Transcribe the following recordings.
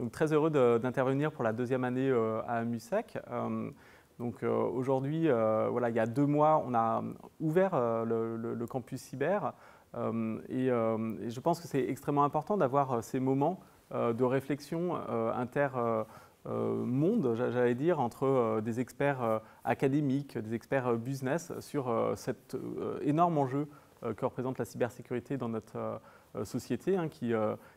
Donc très heureux d'intervenir pour la deuxième année à MUSEC. Aujourd'hui, voilà, il y a 2 mois, on a ouvert le campus cyber et je pense que c'est extrêmement important d'avoir ces moments de réflexion monde, j'allais dire, entre des experts académiques, des experts business sur cet énorme enjeu que représente la cybersécurité dans notre société, qui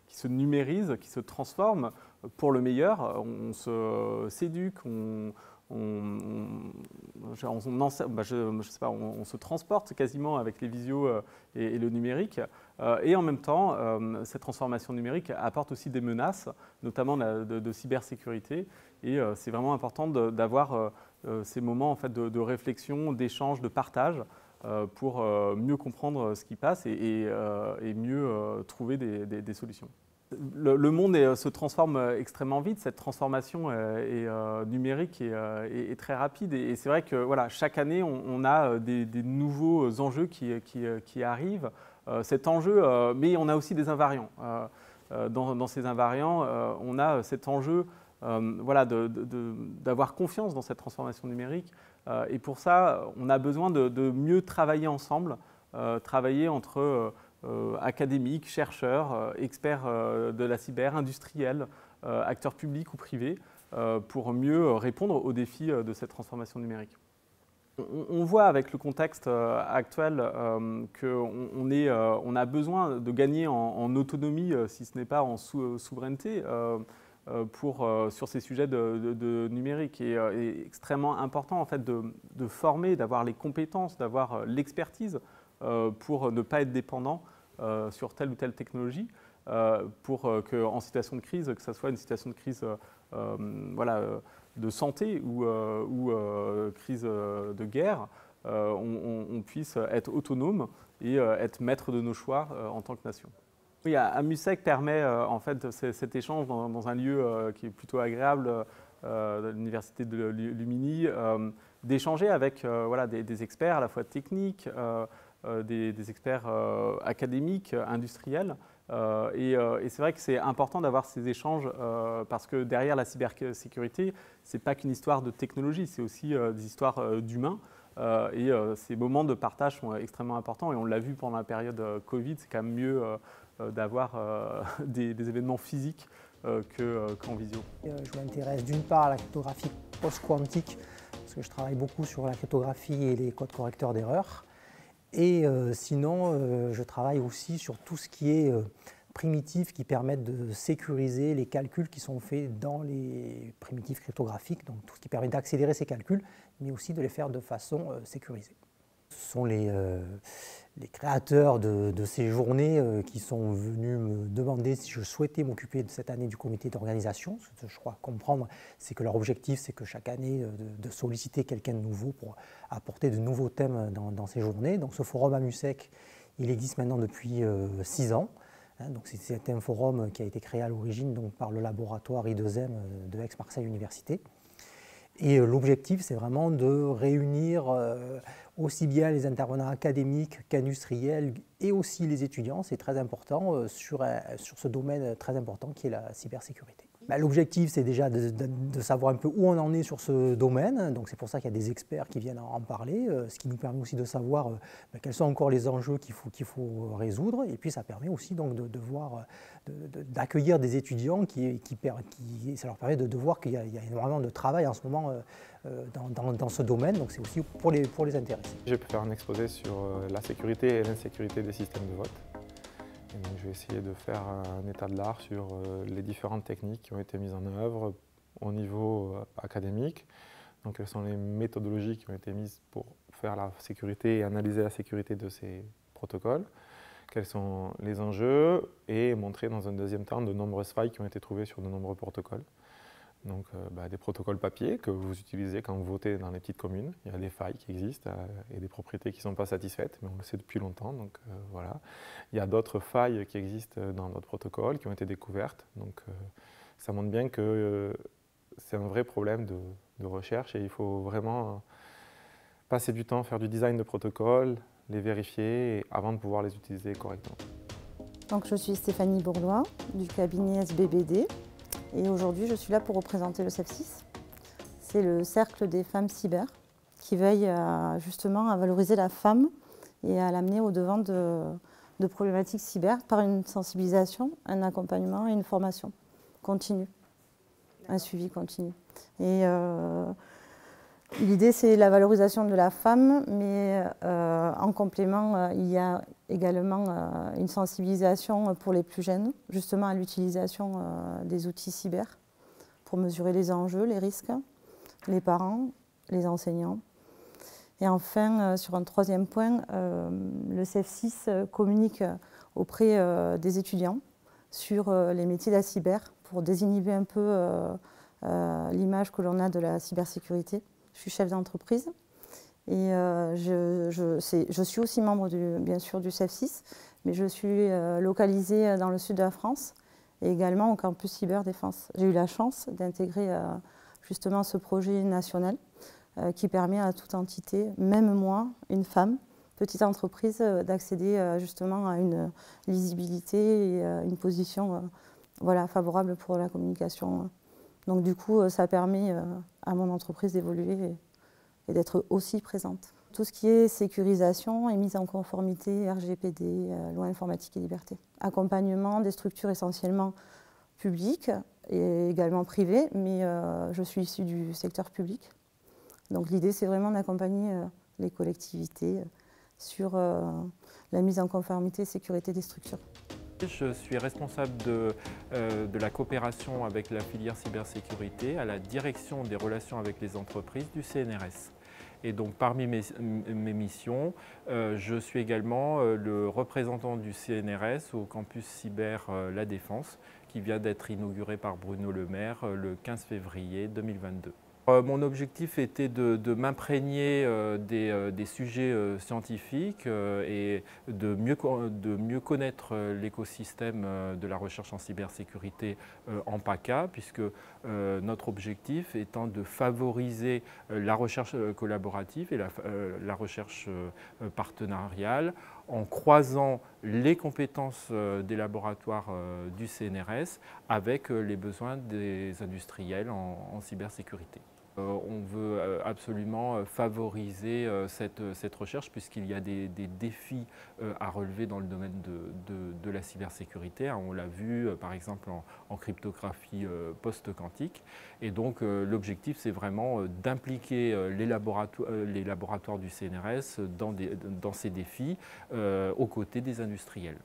se numérise, qui se transforme pour le meilleur. On se s'éduque, on se transporte quasiment avec les visios et le numérique. Et en même temps, cette transformation numérique apporte aussi des menaces, notamment de cybersécurité. Et c'est vraiment important d'avoir ces moments en fait, de réflexion, d'échange, de partage pour mieux comprendre ce qui passe et mieux trouver des solutions. Le monde se transforme extrêmement vite, cette transformation numérique est très rapide et c'est vrai que voilà, chaque année on a des nouveaux enjeux qui arrivent. Cet enjeu, mais on a aussi des invariants. Dans ces invariants, on a cet enjeu voilà, d'avoir confiance dans cette transformation numérique et pour ça, on a besoin de mieux travailler ensemble, travailler entre académiques, chercheurs, experts de la cyber, industriels, acteurs publics ou privés, pour mieux répondre aux défis de cette transformation numérique. On voit avec le contexte actuel qu'on a besoin de gagner en autonomie, si ce n'est pas en souveraineté, sur ces sujets de numérique. Et est extrêmement important en fait, de former, d'avoir les compétences, d'avoir l'expertise pour ne pas être dépendant sur telle ou telle technologie, pour qu'en situation de crise, que ce soit une situation de crise voilà, de santé ou crise de guerre, on puisse être autonome et être maître de nos choix en tant que nation. Oui, MUSEC permet en fait cet échange dans un lieu qui est plutôt agréable, de l'université de Lumini, d'échanger avec voilà, des experts à la fois techniques, des experts académiques, industriels. Et c'est vrai que c'est important d'avoir ces échanges parce que derrière la cybersécurité, ce n'est pas qu'une histoire de technologie, c'est aussi des histoires d'humains. Et ces moments de partage sont extrêmement importants et on l'a vu pendant la période Covid, c'est quand même mieux d'avoir des événements physiques qu'en visio. Je m'intéresse d'une part à la cryptographie post-quantique parce que je travaille beaucoup sur la cryptographie et les codes correcteurs d'erreurs. Et sinon, je travaille aussi sur tout ce qui est primitifs qui permettent de sécuriser les calculs qui sont faits dans les primitifs cryptographiques, donc tout ce qui permet d'accélérer ces calculs, mais aussi de les faire de façon sécurisée. Ce sont les créateurs de ces journées qui sont venus me demander si je souhaitais m'occuper de cette année du comité d'organisation. Ce que je crois comprendre, c'est que leur objectif, c'est que chaque année, de solliciter quelqu'un de nouveau pour apporter de nouveaux thèmes dans ces journées. Donc ce forum à MUSEC, il existe maintenant depuis 6 ans. Donc c'est un forum qui a été créé à l'origine par le laboratoire I2M de Aix-Marseille Université. Et l'objectif, c'est vraiment de réunir aussi bien les intervenants académiques qu'industriels et aussi les étudiants, c'est très important, sur ce domaine très important qui est la cybersécurité. L'objectif, c'est déjà de savoir un peu où on en est sur ce domaine, donc c'est pour ça qu'il y a des experts qui viennent en parler, ce qui nous permet aussi de savoir quels sont encore les enjeux qu'il faut résoudre, et puis ça permet aussi donc d'accueillir des étudiants ça leur permet de voir qu'il y a énormément de travail en ce moment dans ce domaine, donc c'est aussi pour les intéresser. Je peux faire un exposé sur la sécurité et l'insécurité des systèmes de vote. Et donc, je vais essayer de faire un état de l'art sur les différentes techniques qui ont été mises en œuvre au niveau académique. Donc, quelles sont les méthodologies qui ont été mises pour faire la sécurité et analyser la sécurité de ces protocoles. Quels sont les enjeux et montrer dans un deuxième temps de nombreuses failles qui ont été trouvées sur de nombreux protocoles. Donc des protocoles papier que vous utilisez quand vous votez dans les petites communes. Il y a des failles qui existent et des propriétés qui ne sont pas satisfaites, mais on le sait depuis longtemps. Donc, voilà. Il y a d'autres failles qui existent dans d'autres protocoles qui ont été découvertes. Donc ça montre bien que c'est un vrai problème de recherche et il faut vraiment passer du temps, faire du design de protocoles, les vérifier avant de pouvoir les utiliser correctement. Donc, je suis Stéphanie Bourlois du cabinet SBBD. Et aujourd'hui, je suis là pour représenter le CEF6. C'est le cercle des femmes cyber qui veille justement à valoriser la femme et à l'amener au devant de problématiques cyber par une sensibilisation, un accompagnement et une formation continue, un suivi continu. Et l'idée, c'est la valorisation de la femme, mais en complément, il y a également une sensibilisation pour les plus jeunes, justement à l'utilisation des outils cyber pour mesurer les enjeux, les risques, les parents, les enseignants. Et enfin, sur un troisième point, le CEF6 communique auprès des étudiants sur les métiers de la cyber pour désinhiber un peu l'image que l'on a de la cybersécurité. Je suis chef d'entreprise et je suis aussi membre bien sûr du CEF6, mais je suis localisée dans le sud de la France et également au campus Cyberdéfense. J'ai eu la chance d'intégrer justement ce projet national qui permet à toute entité, même moi, une femme, petite entreprise, d'accéder justement à une lisibilité et une position voilà, favorable pour la communication. Donc du coup, ça permet à mon entreprise d'évoluer et d'être aussi présente. Tout ce qui est sécurisation et mise en conformité, RGPD, loi informatique et liberté. Accompagnement des structures essentiellement publiques et également privées, mais je suis issue du secteur public. Donc l'idée, c'est vraiment d'accompagner les collectivités sur la mise en conformité et sécurité des structures. Je suis responsable de la coopération avec la filière cybersécurité à la direction des relations avec les entreprises du CNRS. Et donc parmi mes missions, je suis également le représentant du CNRS au campus cyber La Défense qui vient d'être inauguré par Bruno Le Maire le 15 février 2022. Mon objectif était de m'imprégner des sujets scientifiques et de mieux connaître l'écosystème de la recherche en cybersécurité en PACA, puisque notre objectif étant de favoriser la recherche collaborative et la recherche partenariale en croisant les compétences des laboratoires du CNRS avec les besoins des industriels en cybersécurité. On veut absolument favoriser cette recherche puisqu'il y a des défis à relever dans le domaine de la cybersécurité. On l'a vu par exemple en cryptographie post-quantique. Et donc l'objectif c'est vraiment d'impliquer les laboratoires du CNRS dans ces défis aux côtés des industriels.